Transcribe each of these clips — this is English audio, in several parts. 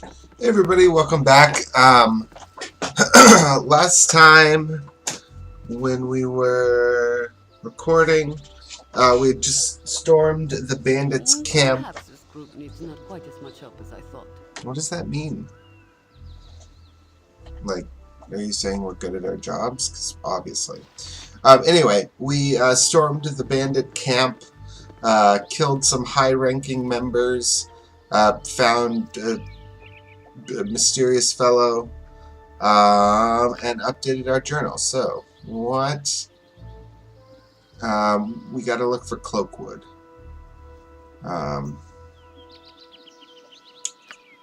Hey everybody, welcome back. Last time when we were recording, we had just stormed the bandits' camp. Perhaps this group needs not quite as much help as I thought. What does that mean? Like, are you saying we're good at our jobs? Because obviously. Anyway, we stormed the bandit camp, killed some high-ranking members, found a mysterious fellow, and updated our journal. So, what? We got to look for Cloakwood.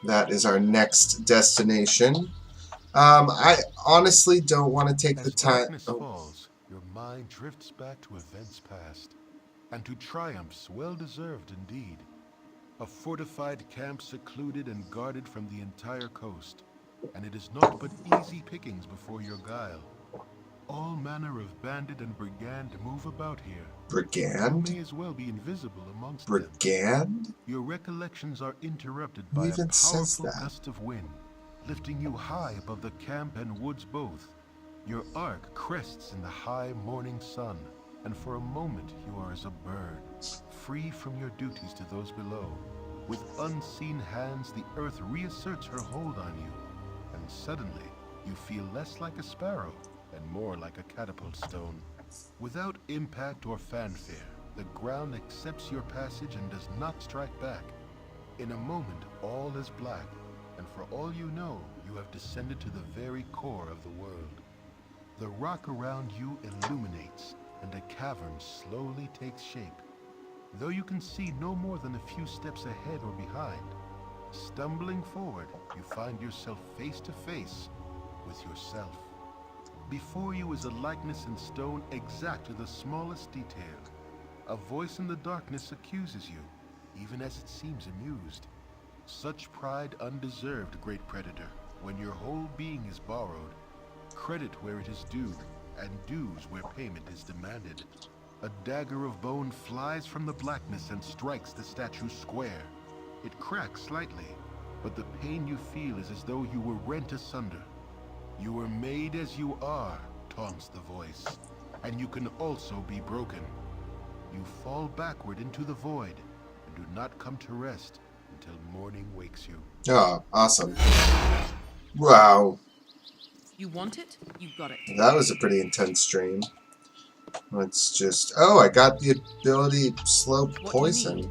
That is our next destination. I honestly don't want to take the As time. darkness falls, your mind drifts back to events past, and to triumphs well-deserved indeed. A fortified camp secluded and guarded from the entire coast, and it is naught but easy pickings before your guile. All manner of bandit and brigand move about here. Brigand? You may as well be invisible amongst Brigand? them. Your recollections are interrupted Who by a even says powerful that? gust of wind, lifting you high above the camp and woods both. Your arc crests in the high morning sun, and for a moment you are as a bird, free from your duties to those below. With unseen hands, the earth reasserts her hold on you, and suddenly you feel less like a sparrow and more like a catapult stone. Without impact or fanfare, the ground accepts your passage and does not strike back. In a moment, all is black, and for all you know, you have descended to the very core of the world. The rock around you illuminates, and a cavern slowly takes shape. Though you can see no more than a few steps ahead or behind, stumbling forward, you find yourself face to face with yourself. Before you is a likeness in stone exact to the smallest detail. A voice in the darkness accuses you, even as it seems amused. Such pride undeserved, great predator, when your whole being is borrowed. Credit where it is due, and dues where payment is demanded. A dagger of bone flies from the blackness and strikes the statue square. It cracks slightly, but the pain you feel is as though you were rent asunder. You were made as you are, taunts the voice, and you can also be broken. You fall backward into the void, and do not come to rest until morning wakes you. Oh, awesome. Wow. You want it? You got it. That was a pretty intense stream. Let's just... Oh, I got the ability slow poison.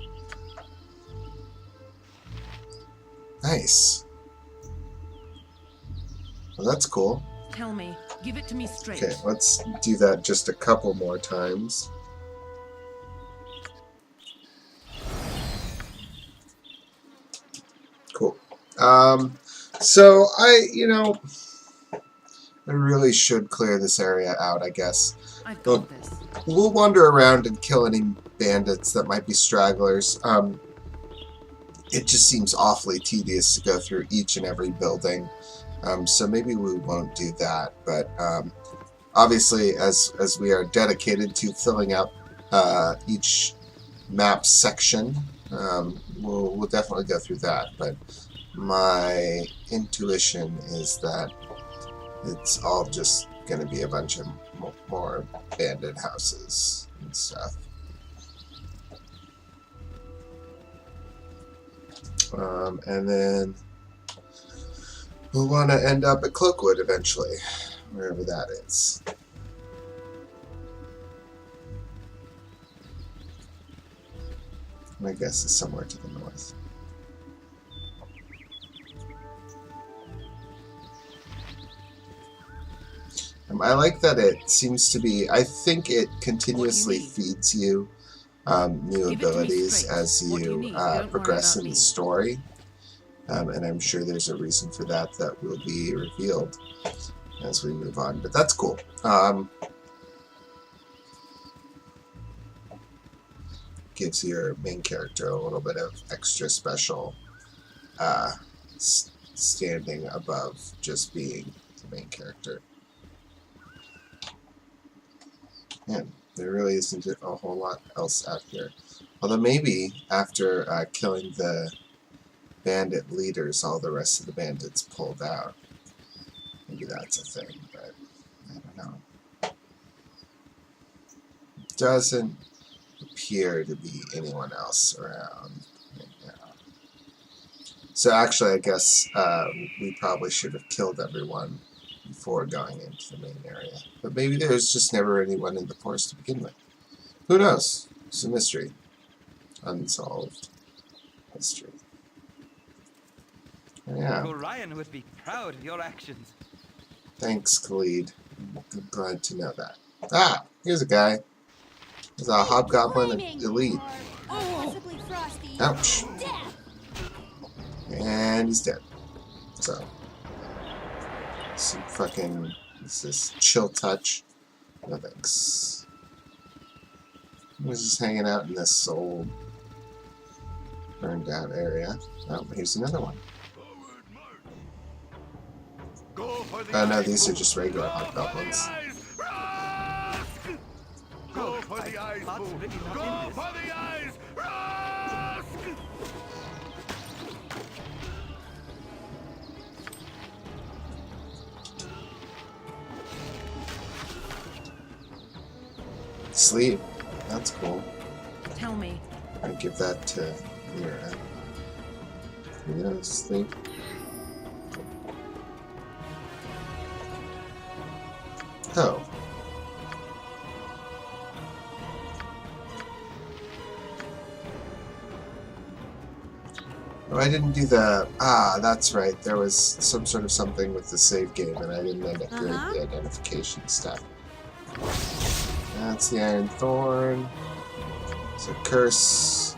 Nice. Well, that's cool. Tell me. Give it to me straight. Okay, let's do that just a couple more times. Cool. So I really should clear this area out, I guess. I've got this. We'll wander around and kill any bandits that might be stragglers. It just seems awfully tedious to go through each and every building. So maybe we won't do that. But obviously, as we are dedicated to filling out each map section, we'll definitely go through that. But my intuition is that it's all just going to be a bunch of more bandit houses and stuff. And then we'll want to end up at Cloakwood eventually, wherever that is. My guess is somewhere to the north. I like that it seems to be, I think it continuously feeds you new abilities as you progress in the story. And I'm sure there's a reason for that that will be revealed as we move on. But that's cool. Gives your main character a little bit of extra special standing above just being the main character. Man, there really isn't a whole lot else out here. Although maybe after killing the bandit leaders, all the rest of the bandits pulled out. Maybe that's a thing, but I don't know. Doesn't appear to be anyone else around right now. So actually, I guess we probably should have killed everyone before going into the main area. But maybe there's just never anyone in the forest to begin with. Who knows? It's a mystery. Unsolved mystery. Yeah. Orion would be proud of your actions. Thanks, Khalid. I'm glad to know that. Ah! Here's a guy. He's a hobgoblin elite. Ouch. And he's dead. So. Some fucking. This is chill touch. No thanks. I was just hanging out in this old burned out area. Oh, here's another one. Oh no, these are just regular hobgoblins. Go for the eyes, fool! Go for the eyes! Sleep. That's cool. Tell me. I give that to Mira. Yeah, sleep. Oh. Oh, I didn't do the... Ah, that's right. There was some sort of something with the save game, and I didn't end up doing the identification stuff. That's the Iron Thorn. It's a curse.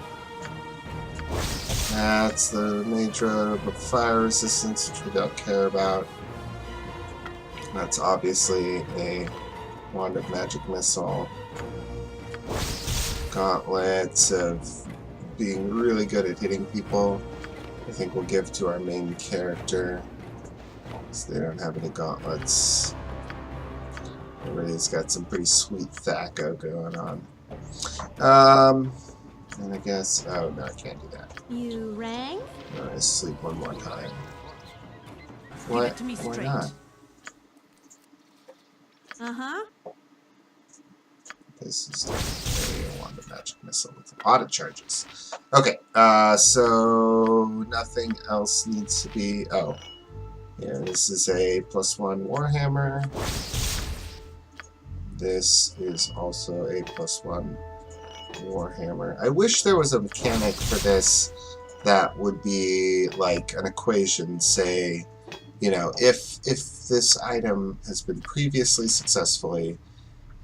That's the Major of Fire Resistance, which we don't care about. That's obviously a Wand of Magic Missile. Gauntlets of being really good at hitting people. I think we'll give to our main character, so they don't have any gauntlets. Everybody's got some pretty sweet Thaco going on. And I guess... Oh, no, I can't do that. You rang? I'm gonna sleep one more time. Give it to me Why straight. not? Uh-huh. This is definitely a Wand of Magic Missile with a lot of charges. Okay, so nothing else needs to be... Oh, yeah, this is a +1 Warhammer. This is also a +1 Warhammer. I wish there was a mechanic for this that would be like an equation, say, you know, if this item has been previously successfully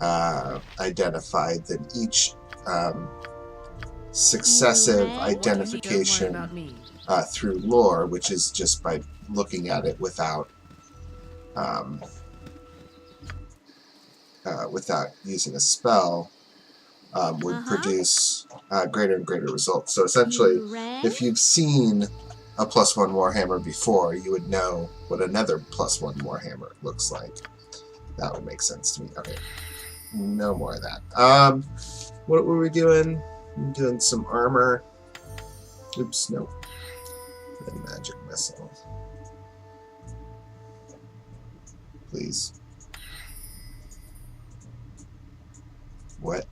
identified, then each successive identification Don't worry about me. through lore, which is just by looking at it without without using a spell, would produce greater and greater results. So essentially, if you've seen a +1 Warhammer before, you would know what another +1 Warhammer looks like. That would make sense to me. Okay, no more of that. What were we doing? I'm doing some armor. Oops, nope. And magic missile. Please. What?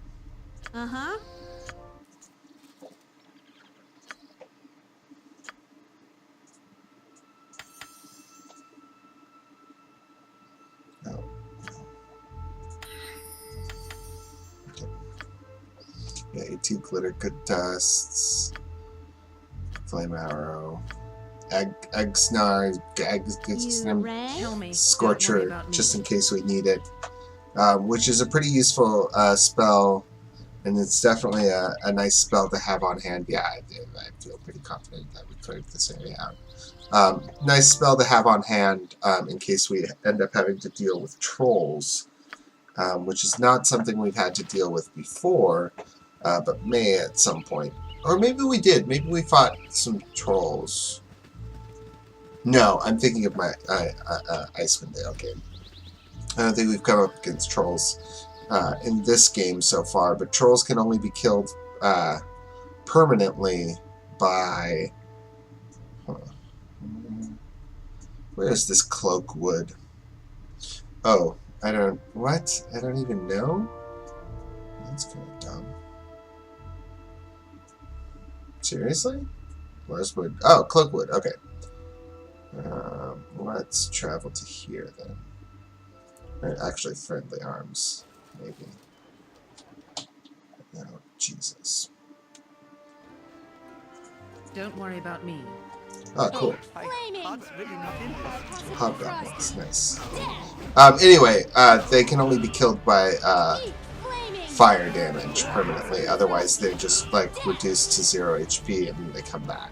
Uh-huh. Oh. Okay. Yeah, 2 glitter good dusts. Flame arrow. Eggsnar. You rang? Tell me. Don't worry Scorcher, about me. just in case we need it. Which is a pretty useful spell, and it's definitely a nice spell to have on hand. Yeah, I feel pretty confident that we cleared this area out. Nice spell to have on hand in case we end up having to deal with trolls, which is not something we've had to deal with before, but may at some point. Or maybe we did. Maybe we fought some trolls. No, I'm thinking of my Icewind Dale game. I don't think we've come up against trolls in this game so far, but trolls can only be killed permanently by... Where is this Cloakwood? Oh, I don't... What? I don't even know? That's kind of dumb. Seriously? Where's Wood? Oh, Cloakwood. Okay. Let's travel to here then. Or actually, Friendly Arms, maybe. Oh, Jesus. Don't worry about me. Oh, cool. My heart's really not in this. Hobgoblins, nice. Anyway, they can only be killed by fire damage permanently. Otherwise, they're just like reduced to 0 HP and then they come back,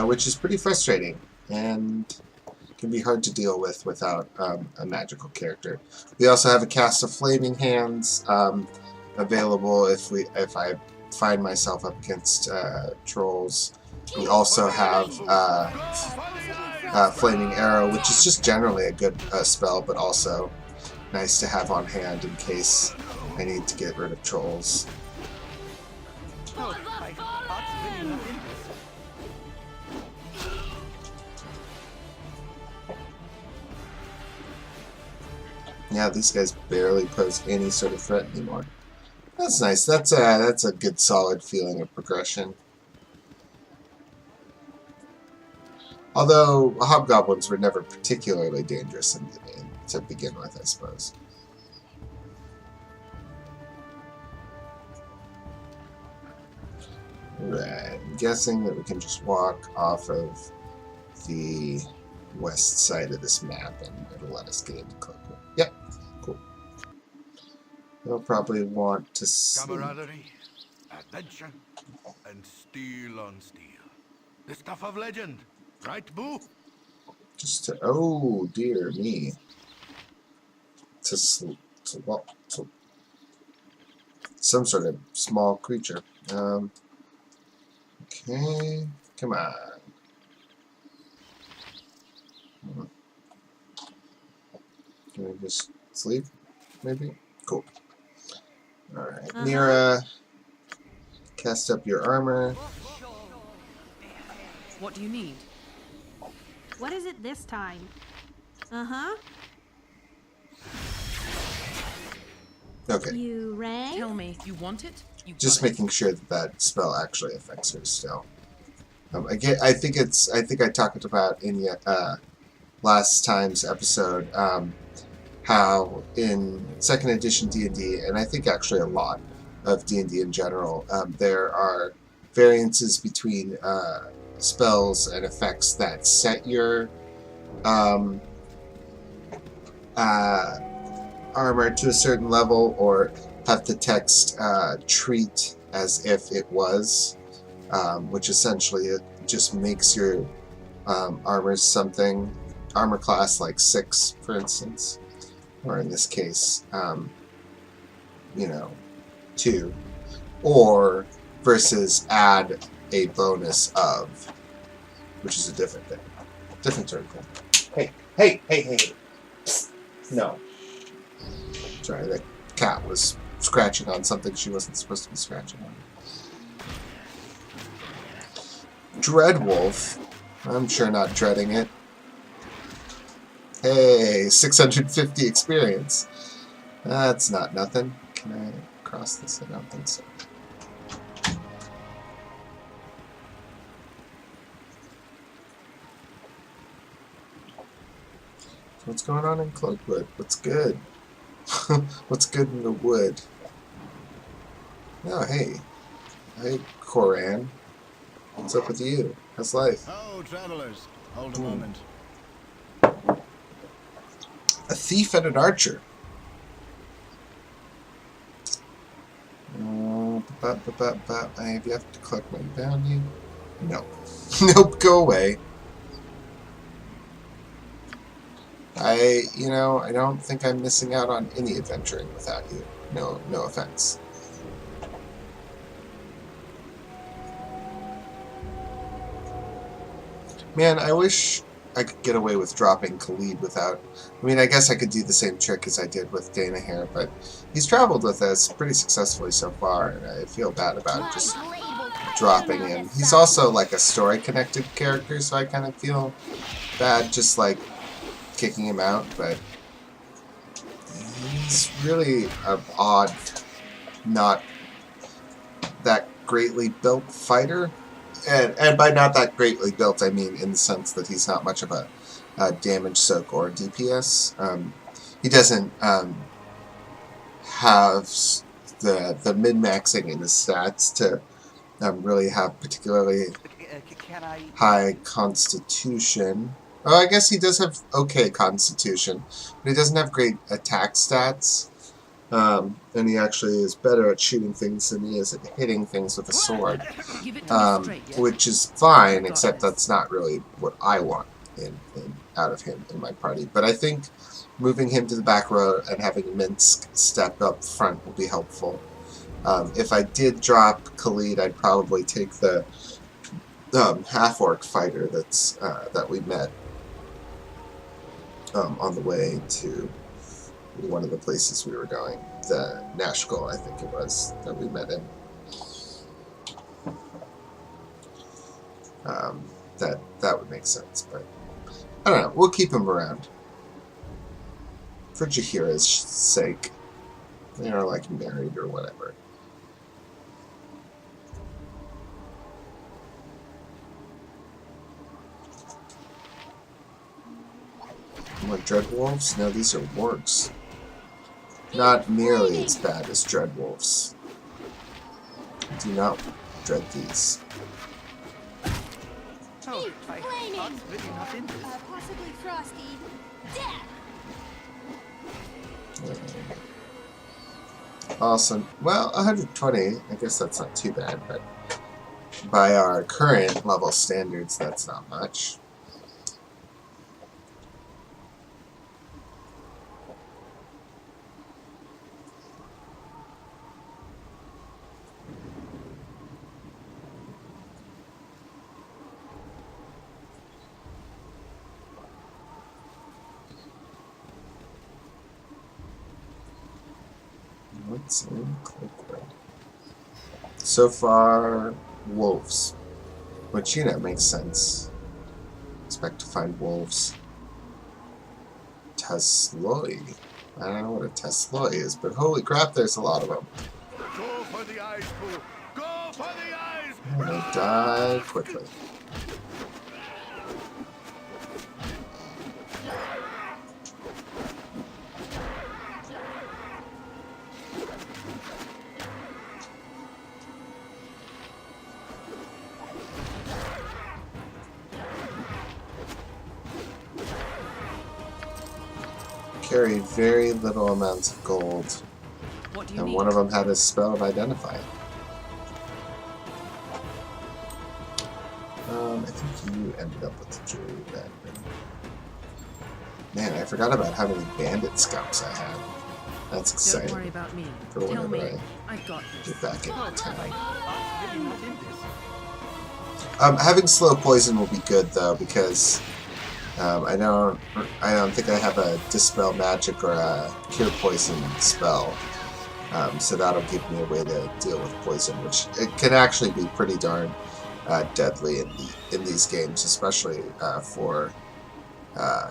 which is pretty frustrating and can be hard to deal with without a magical character. We also have a cast of Flaming Hands available if I find myself up against trolls. We also have Flaming Arrow, which is just generally a good spell, but also nice to have on hand in case I need to get rid of trolls. Oh, my heart's really not in this. Yeah, these guys barely pose any sort of threat anymore. That's nice. That's a good solid feeling of progression. Although hobgoblins were never particularly dangerous to begin with, I suppose. Right, I'm guessing that we can just walk off of the west side of this map and it'll let us get into Cloakwood. Yep, cool. They'll probably want to see... Camaraderie, adventure, and steel on steel. The stuff of legend, right, Boo? Just to... Oh, dear me. To some sort of small creature. Okay, come on. Can we just sleep? Maybe? Cool. Alright, Mira, cast up your armor. What do you need? What is it this time? Uh-huh. Okay, You rang? Tell me, you want it? You just got it. making sure that that spell actually affects her still. I think I talked about in last time's episode how in 2nd edition D&D, and I think actually a lot of D&D in general, there are variances between spells and effects that set your armor to a certain level or have the text treat as if it was, which essentially it just makes your armor class like 6, for instance, or in this case, 2, or versus add a bonus of, which is a different thing, different sort of thing. Hey! No. Sorry, that cat was scratching on something she wasn't supposed to be scratching on. Dreadwolf. I'm sure not dreading it. Hey, 650 experience. That's not nothing. Can I cross this? I don't think so. What's going on in Cloakwood? What's good? What's good in the wood? Oh, hey. Hey, Koran. What's up with you? How's life? Oh, travelers, hold a moment. A thief and an archer. I have to collect my bounty. No. Nope, go away. I don't think I'm missing out on any adventuring without you. No offense. Man, I wish I could get away with dropping Khalid without... I mean, I guess I could do the same trick as I did with Dana here, but he's traveled with us pretty successfully so far, and I feel bad about it. Just dropping him. He's also like a story-connected character, so I kind of feel bad just like kicking him out, but he's really an odd, not that greatly built fighter. And by not that greatly built, I mean in the sense that he's not much of a damage soak or DPS. He doesn't have the min-maxing in his stats to really have particularly Can I? high constitution. Oh, I guess he does have okay constitution, but he doesn't have great attack stats. And he actually is better at shooting things than he is at hitting things with a sword. Give it to me straight. Which is fine, except that's not really what I want out of him in my party. But I think moving him to the back row and having Minsk step up front will be helpful. If I did drop Khalid, I'd probably take the half-orc fighter that we met on the way to one of the places we were going. The Nashkel, I think it was, that we met in. That would make sense, but I don't know. We'll keep him around for Jaheira's sake. They are like married or whatever. What, Dreadwolves? No, these are wargs. Not nearly as bad as Dreadwolves. Do not dread these. Oh, I can't really not in this. Possibly frosty. Death! Awesome. Well, 120, I guess that's not too bad, but by our current level standards, that's not much. What's in Cloakwood? So far, wolves. Which, you know, makes sense. Expect to find wolves. Tesloi. I don't know what a Tesloi is, but holy crap, there's a lot of them. Go for the eyes, Boo! Go for the eyes! I'm gonna die quickly. Carry very little amounts of gold, What do you and need? one of them had a spell of Identify. I think you ended up with the jewelry then. Man, I forgot about how many bandit scalps I had. That's Don't exciting. worry about me. For Tell whenever me. I I've got this. get back into town. I can't really not in this. Having slow poison will be good though, because I don't think I have a dispel magic or a cure poison spell, so that'll give me a way to deal with poison, which it can actually be pretty darn deadly in these games, especially for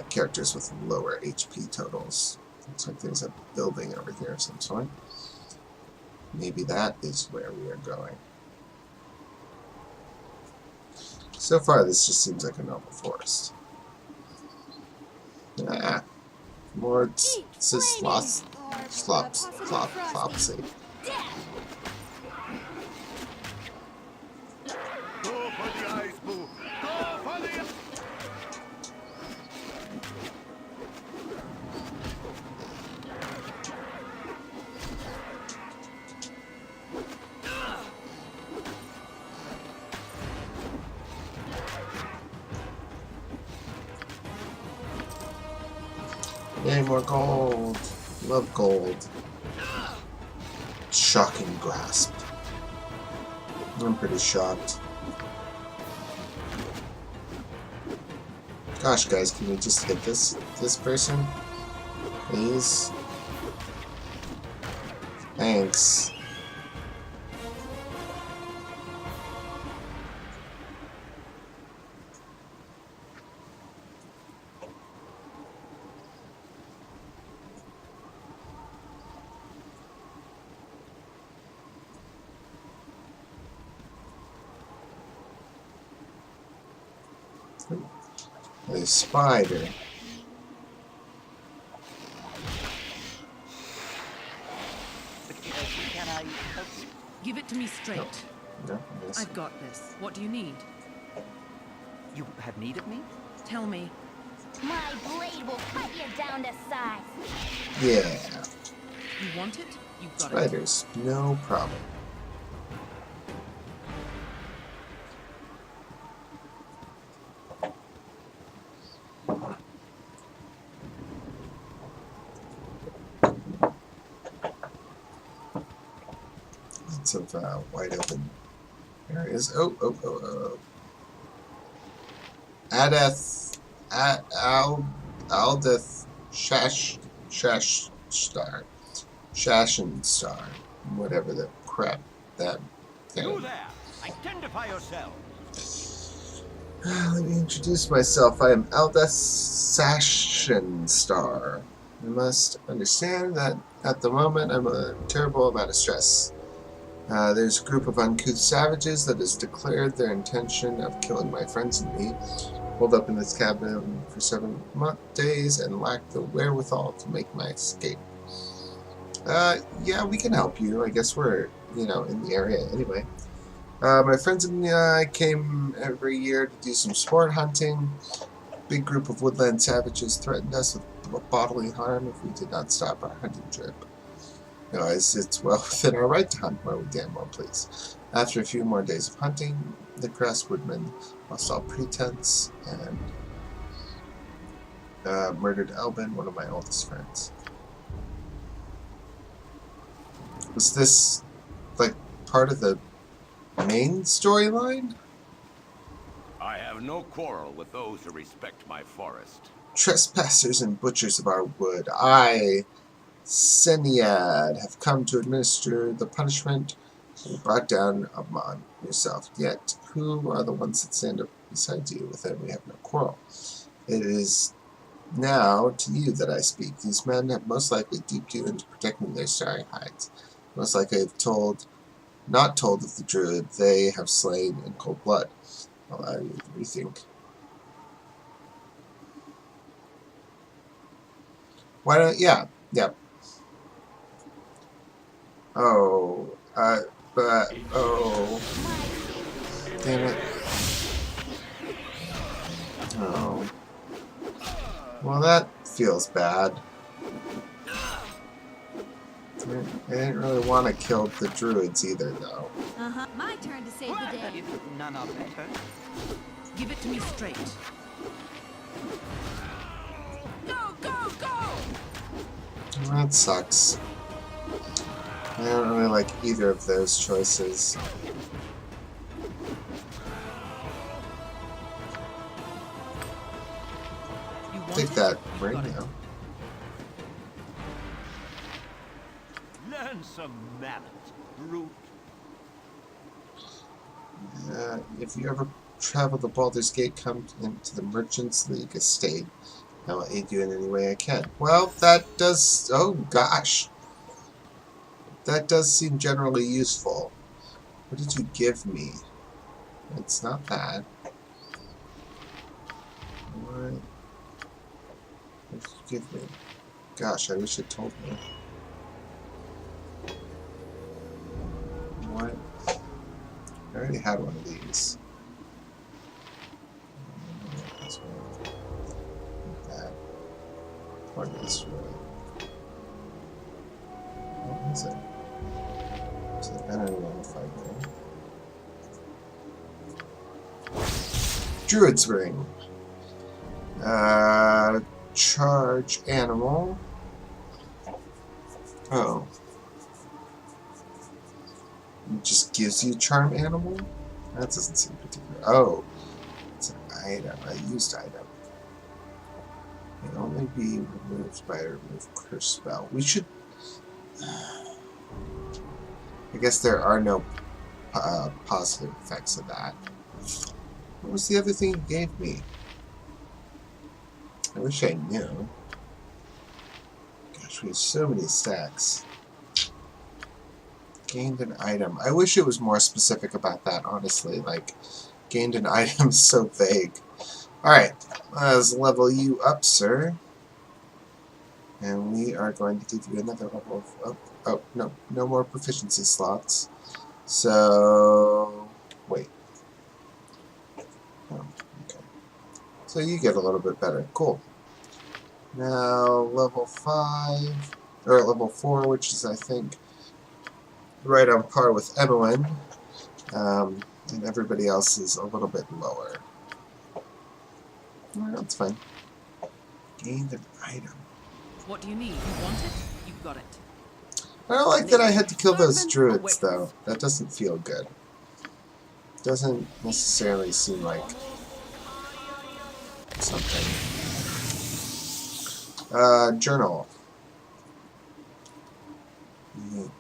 characters with lower HP totals. Looks like there's a building over here of some sort. Maybe that is where we are going. So far, this just seems like a normal forest. Ah, more slops, flopsy. Go for the eyes, Boo! Go for the eyes! Yay, more gold. Love gold. Shocking grasp. I'm pretty shocked. Gosh, guys, can we just hit this person? Please? Thanks. A spider. Can I help you? Give it to me straight. No, yes. I've got this. What do you need? You have need of me? Tell me. My blade will cut you down to size. Yeah. You want it? You've got it. Spiders, no problem. Lots of wide open areas. Oh. Aldeth Shashenstar, whatever the crap that thing. You there! Identify yourself! Let me introduce myself. I am Aldeth Shashenstar. You must understand that at the moment I'm a terrible amount of stress. There's a group of uncouth savages that has declared their intention of killing my friends and me, holed up in this cabin for 7 days, and lack the wherewithal to make my escape. Yeah, we can help you. I guess we're, in the area anyway. My friends and I came every year to do some sport hunting. A big group of woodland savages threatened us with bodily harm if we did not stop our hunting trip. It's well within our right to hunt where we damn well please. After a few more days of hunting, the grass woodmen lost all pretense and murdered Elbin, one of my oldest friends. Was this, part of the main storyline? I have no quarrel with those who respect my forest. Trespassers and butchers of our wood, I, Seniad, have come to administer the punishment you brought down upon yourself. Yet, who are the ones that stand up beside you? With them we have no quarrel. It is now to you that I speak. These men have most likely duped you into protecting their starry hides. Most likely have not told of the druid they have slain in cold blood. I'll allow you to rethink. Why don't, yeah. Oh, damn it. Oh. Well, that feels bad. I didn't really want to kill the druids either, though. Uh-huh. My turn to save the day. If none are better. Give it to me straight. Go! Well, that sucks. I don't really like either of those choices. You want Take it? that You've right got it. now. Learn some manners, brute. If you ever travel to Baldur's Gate, come into the Merchants League estate. I will aid you in any way I can. Well, that does... Oh, gosh. That does seem generally useful. What did you give me? It's not that. What did you give me? Gosh, I wish it told me. What? I already had one of these. This one. That. Plug this way. What is it? So I don't know if I will. Druid's Ring. Charge animal. Oh. It just gives you charm animal? That doesn't seem particular. Oh. It's an item. A used item. Can only be removed by a remove curse spell. We should... I guess there are no positive effects of that. What was the other thing you gave me? I wish I knew. Gosh, we have so many stacks. Gained an item. I wish it was more specific about that, honestly. Like, gained an item is so vague. Alright, let's level you up, sir. And we are going to give you another level of... Oh, no. No more proficiency slots. So... Wait. Oh, okay. So you get a little bit better. Cool. Now, level 5... Or level 4, which is, I think, right on par with Emmeline. And everybody else is a little bit lower. Well, that's fine. Gained an item. What do you need? You want it? You've got it. I don't like that I had to kill those druids, though. That doesn't feel good. Doesn't necessarily seem like something. Journal.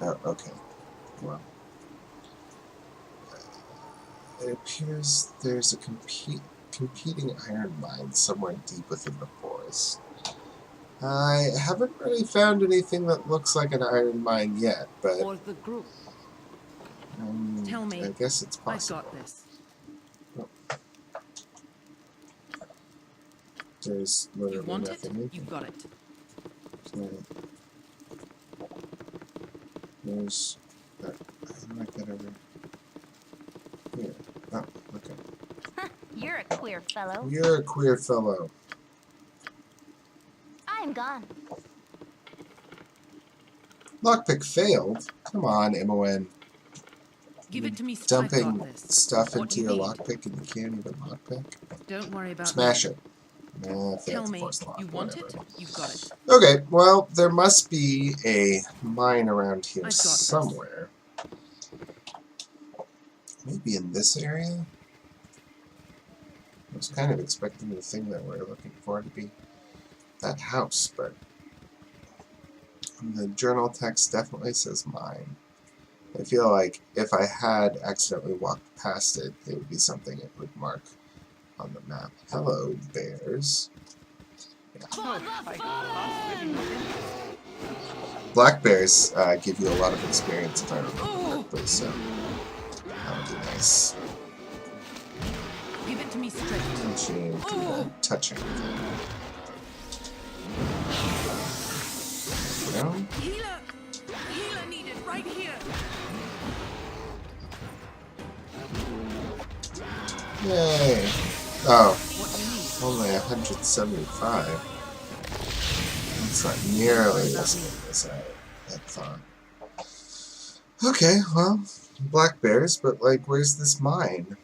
Oh, okay. Well. It appears there's a competing iron mine somewhere deep within the forest. I haven't really found anything that looks like an iron mine yet, but Or the group. Tell me. I guess it's I've possible. got this. There's You literally want it? nothing in You've got it. here. There's how do I get over here? Oh, okay. You're a queer fellow. You're a queer fellow. I'm gone. Lockpick failed? Come on, Imoen. Give it to me. I've Dumping got this. stuff What into do you your need? lockpick and you can't even lockpick? Don't worry about Smash me. it. Nah, Tell failed to me. force lock, You want whatever. it? You've got it. Okay, well, there must be a mine around here I've got this. somewhere. Maybe in this area? I was kind of expecting the thing that we're looking for to be that house, but the journal text definitely says mine. I feel like if I had accidentally walked past it, it would be something it would mark on the map. Hello, bears. Oh, I can't really look into Black bears give you a lot of experience, if I remember correctly, so that would be nice. Give it to me straight. Touching, touching thing. You know? Healer! Healer needed right here! Yay! Oh, What do you need? only 175. That's not nearly as good as I had thought. Okay, well, black bears, but like, where's this mine?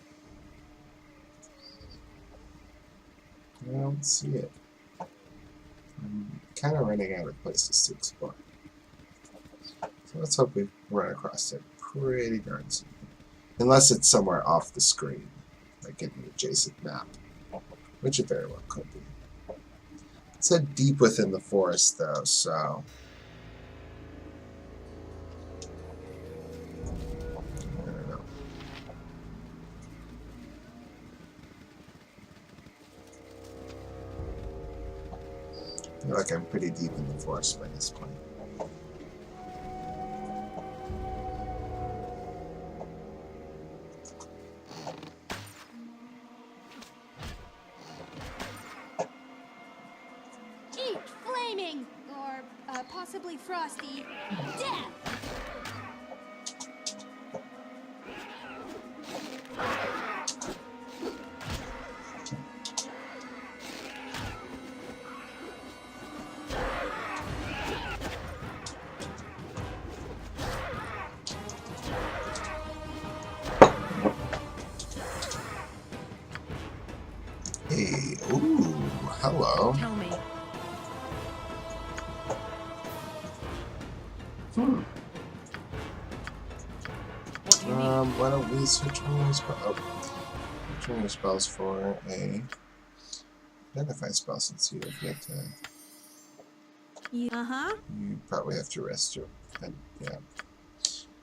I don't see it. I'm kind of running out of places to explore. So let's hope we run across it pretty darn soon. Unless it's somewhere off the screen, like in an adjacent map, which it very well could be. It said deep within the forest, though, so... I don't know. I feel like I'm pretty deep in the forest by this point. Eat flaming! Or possibly frosty. Death! Hey, ooh, hello. Tell me. What do you need? Why don't we switch one of your spells? Oh, switch one of your spells for a identify spell since you have yet to. Uh-huh. You probably have to rest your. And, yeah.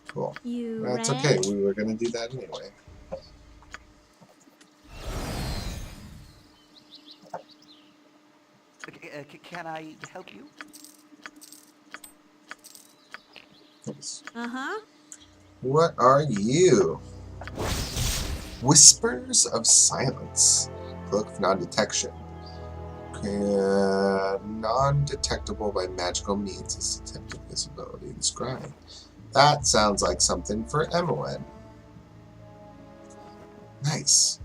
Cool. You That's ran? okay. We were gonna do that anyway. Can I help you? Thanks. Uh-huh. What are you? Whispers of Silence. Cloak of non-detection. Non-detectable by magical means is detective visibility and scrying. That sounds like something for Emmeline. Nice.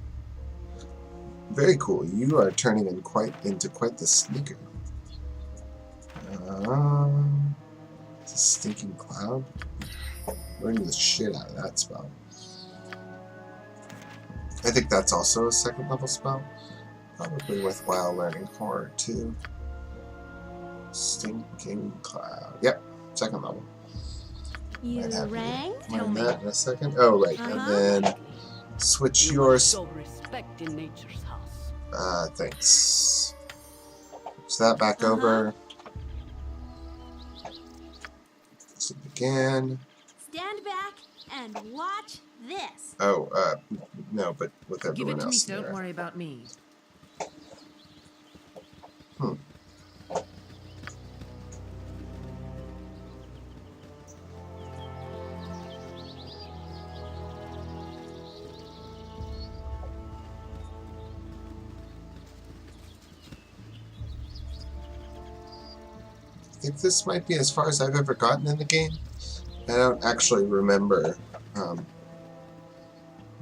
Very cool. You are turning into quite the sneaker. It's a stinking cloud. Learning the shit out of that spell. I think that's also a second level spell. Probably worthwhile learning horror too. Stinking cloud. Yep, second level. You rang? Learn that in a second. Oh right, and then switch You yours. must show respect in nature's house. Thanks. So that back over. So again. Stand back and watch this. Oh, no, but with Give everyone it to me. else Don't there. worry about me. I think this might be as far as I've ever gotten in the game. I don't actually remember,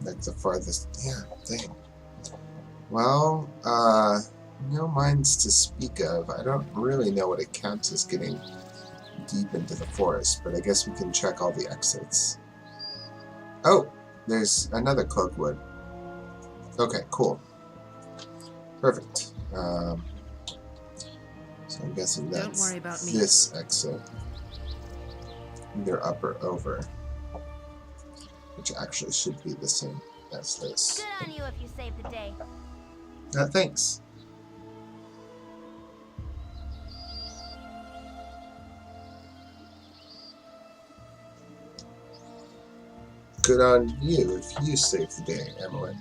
like the farthest. Yeah, dang. Well, no mines to speak of. I don't really know what it counts as getting deep into the forest, but I guess we can check all the exits. Oh, there's another Cloakwood. Okay, cool. Perfect. So I'm guessing Don't that's worry about me. this exit. Either up or over. Which actually should be the same as this. Good on you if you saved the day. Thanks. Good on you if you saved the day, Emmeline.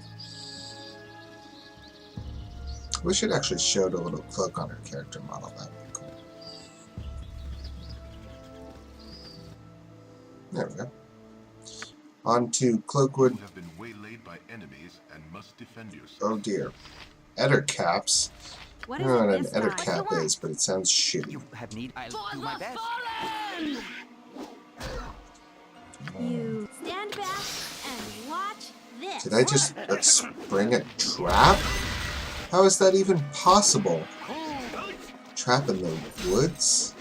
We should actually show the little cloak on her character model. That'd be cool. There we go. On to Cloakwood. You have been waylaid by enemies and must defend yourself. Oh dear. Eder caps. What I is don't know it what an this Eder time? cap is, but it sounds shitty. You have need. I'll do my best. You stand back and watch this. Did I just spring a trap? How is that even possible? Trap in the woods?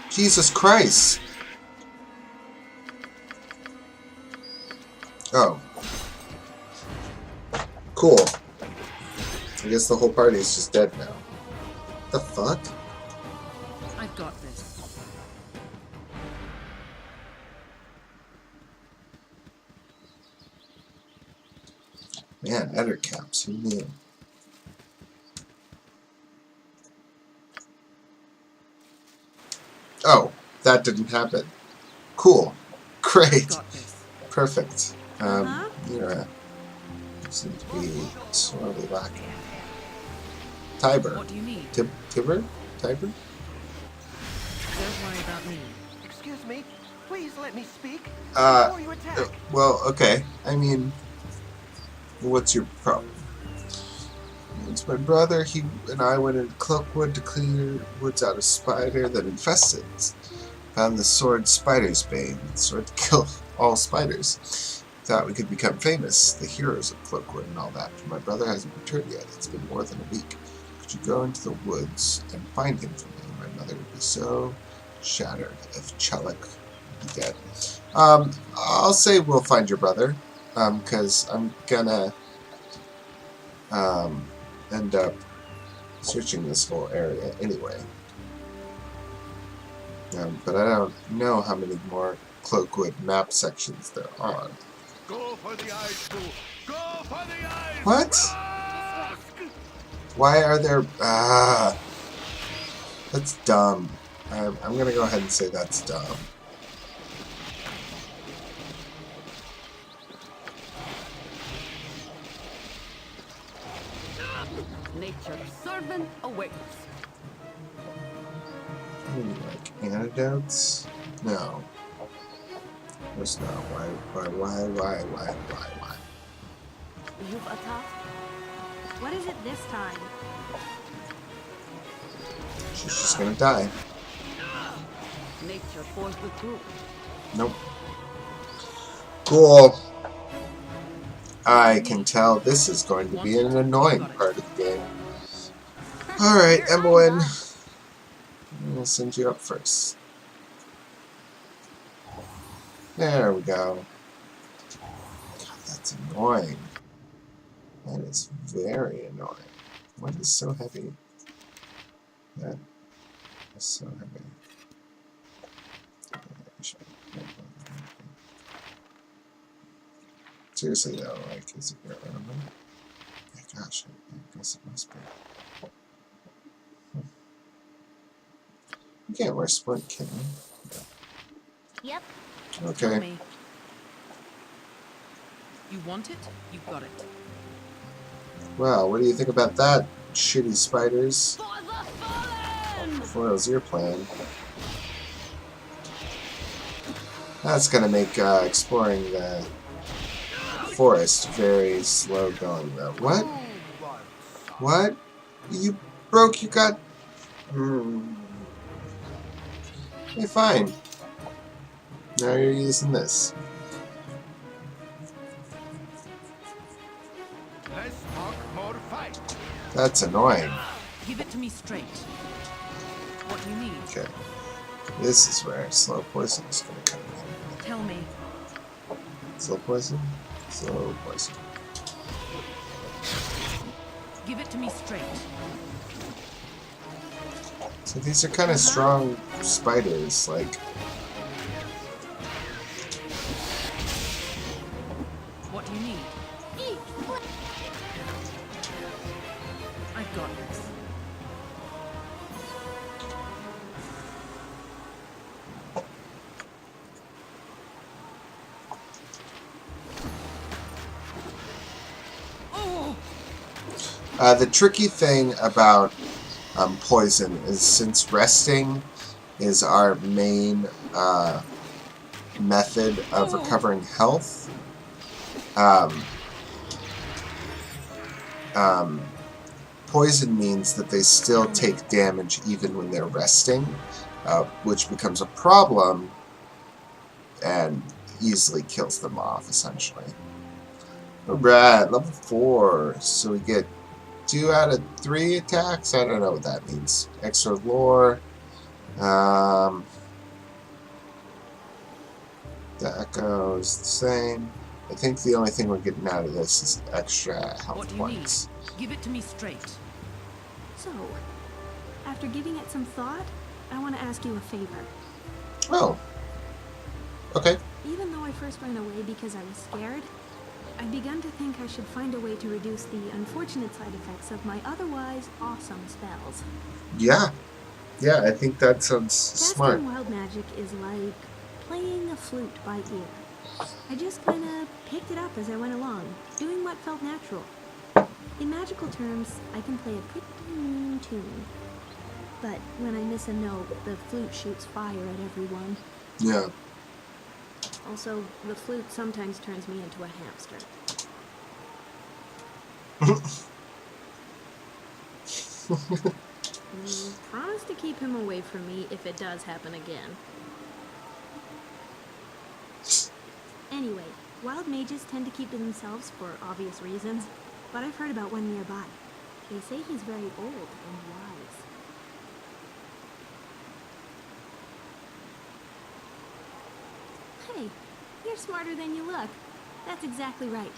Jesus Christ! Oh. Cool. I guess the whole party is just dead now. The fuck? I've got this. Man, Eder caps, who knew? Oh, that didn't happen. Cool. Great. Got this. Perfect. Uh-huh. You seem to be sorely lacking. Tiber. What do you need? Tiber? Tiber? Don't worry about me. Excuse me. Please let me speak Uh, before you attack. Well, okay. I mean, what's your problem? It's my brother. He and I went into Cloakwood to clear woods out of spider that infested it. Found the sword Spider's Bane. The sword to kill all spiders. Thought we could become famous, the heroes of Cloakwood and all that. But my brother hasn't returned yet. It's been more than a week. Could you go into the woods and find him for me? My mother would be so shattered if Chellick would be dead. I'll say we'll find your brother. Because I'm gonna end up searching this whole area anyway. But I don't know how many more Cloakwood map sections there are. Go for the eyes, fool! Go for the eyes! What? Why are there... that's dumb. I'm gonna go ahead and say that's dumb. Nature's servant awaits. Like antidotes? No. There's not. Why? You've a task? What is it this time? She's just gonna die. Nature for the group. Nope. Cool. I can tell this is going to be an annoying part of the game. Alright, Emmeline. We'll send you up first. There we go. God, that's annoying. That is very annoying. What is so heavy? That is so heavy. Seriously though, like, is it real? I don't know. My gosh, I guess it must be. You can't wear splint, can you? Yep. Tell Okay. me. You want it? You got it. Well, what do you think about that, shitty spiders? For the fallen! Well, that was your plan. That's gonna make exploring the forest very slow going, though. What? What? You broke your gut? Okay, fine. Now you're using this. Let's talk more fight. That's annoying. Give it to me straight. What do you need? Okay. This is where slow poison is gonna come in. Tell me. Slow poison? Slow poison. Give it to me straight. So these are kind of strong spiders, like... What do you need? I've got this. The tricky thing about poison is since resting is our main method of recovering health, poison means that they still take damage even when they're resting, which becomes a problem and easily kills them off, essentially. Alright, level 4, so we get 2 out of 3 attacks? I don't know what that means. Extra lore. The echo's the same. I think the only thing we're getting out of this is extra health What do you points. need? Give it to me straight. So, after giving it some thought, I want to ask you a favor. Oh. Okay. Even though I first ran away because I was scared, I've begun to think I should find a way to reduce the unfortunate side effects of my otherwise awesome spells. Yeah. Yeah, I think that sounds smart. Casting wild magic is like playing a flute by ear. I just kind of picked it up as I went along, doing what felt natural. In magical terms, I can play a pretty mean tune. But when I miss a note, the flute shoots fire at everyone. Yeah. Also, the flute sometimes turns me into a hamster. Promise to keep him away from me if it does happen again. Anyway, wild mages tend to keep to themselves for obvious reasons, but I've heard about one nearby. They say he's very old and wise. Hey, you're smarter than you look. That's exactly right.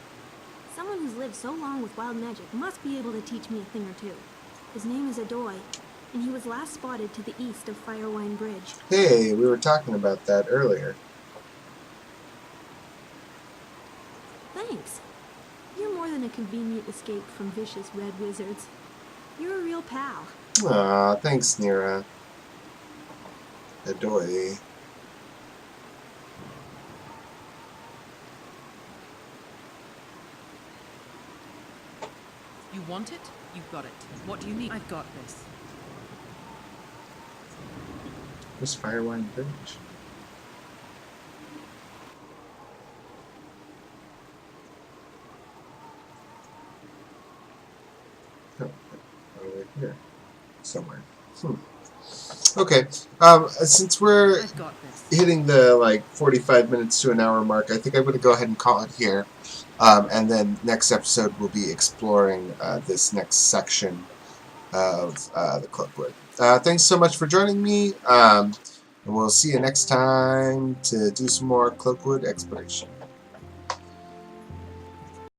Someone who's lived so long with wild magic must be able to teach me a thing or two. His name is Adoy, and he was last spotted to the east of Firewine Bridge. Hey, we were talking about that earlier. Thanks. You're more than a convenient escape from vicious red wizards. You're a real pal. Aw, thanks, Nira. Adoy. You want it? You've got it. What do you need? I've got this. Where's Firewine Bridge? Here. Somewhere. Okay. Since we're I've got this. hitting the like 45 minutes to an hour mark, I think I'm going to go ahead and call it here. And then next episode we'll be exploring this next section of the Cloakwood. Thanks so much for joining me, and we'll see you next time to do some more Cloakwood exploration.